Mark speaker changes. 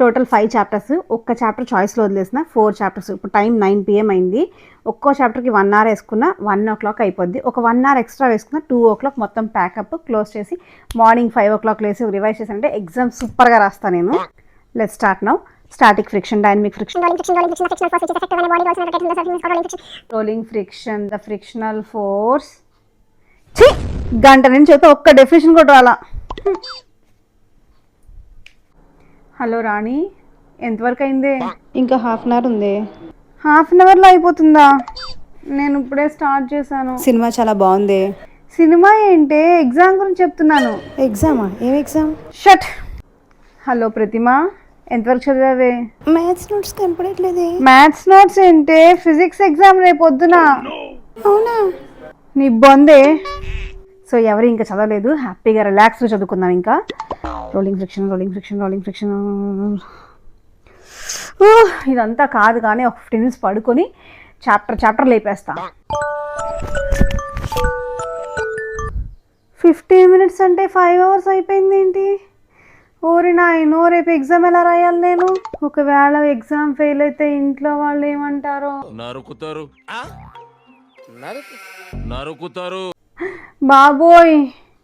Speaker 1: Total 5 chapters. ఒక్క chapter చాయిస్లో వదిలేసిన 4 chapters. ఇప్పుడు టైం 9 PM అయింది. ఒక్కో చాప్టర్కి 1 అవర్ వేసుకున్న 1 o'clock అయిపోద్ది. ఒక 1 hour ఎక్స్ట్రా వేసుకున్న 2 o'clock మొత్తం ప్యాకప్ క్లోజ్ చేసి మార్నింగ్ 5 o'clock లేసి రివైజ్ చేసి అంటే ఎగ్జామ్ సూపర్గా రాస్తాను నేను. Let's start now. Static friction, dynamic friction, rolling friction, the frictional force. గంట నుంచి అయితే ఒక్క డెఫినేషన్ కూడా రాలా. హలో రాణి, ఎంతవరకు అయింది?
Speaker 2: ఇంకా హాఫ్ అన్ అవర్ ఉంది.
Speaker 1: హాఫ్ అన్ అవర్లో అయిపోతుందా? నేను ఇప్పుడే స్టార్ట్ చేశాను.
Speaker 2: సినిమా చాలా బాగుంది.
Speaker 1: సినిమా ఏంటి, ఎగ్జామ్ గురించి చెప్తున్నాను.
Speaker 2: ఎగ్జామా? ఏం ఎగ్జామ్?
Speaker 1: షట్. హలో ప్రతిమ, ఎంతవరకు చదివావే?
Speaker 2: మ్యాథ్స్ నోట్స్ కనపడట్లేదే.
Speaker 1: మ్యాథ్స్ నోట్స్ ఏంటి, ఫిజిక్స్ ఎగ్జామ్ రేపు పొద్దున.
Speaker 2: అవునా?
Speaker 1: నీ బొందే. సో ఎవరు ఇంకా చదవలేదు, హ్యాపీగా రిలాక్స్గా చదువుకుందాం. ఇంకా rolling friction, rolling friction, rolling friction. ఇదంతా కాదు కానీ ఒక 15 minutes పడుకొని చాప్టర్ లేపేస్తా. 15 minutes అంటే 5 hours అయిపోయింది ఏంటి? ఓరి నాయనో, రేపు ఎగ్జామ్ ఎలా రాయాలి నేను? ఒకవేళ ఎగ్జామ్ ఫెయిల్ అయితే ఇంట్లో వాళ్ళు ఏమంటారో.
Speaker 3: నరుకుతారు
Speaker 1: బాబోయ్.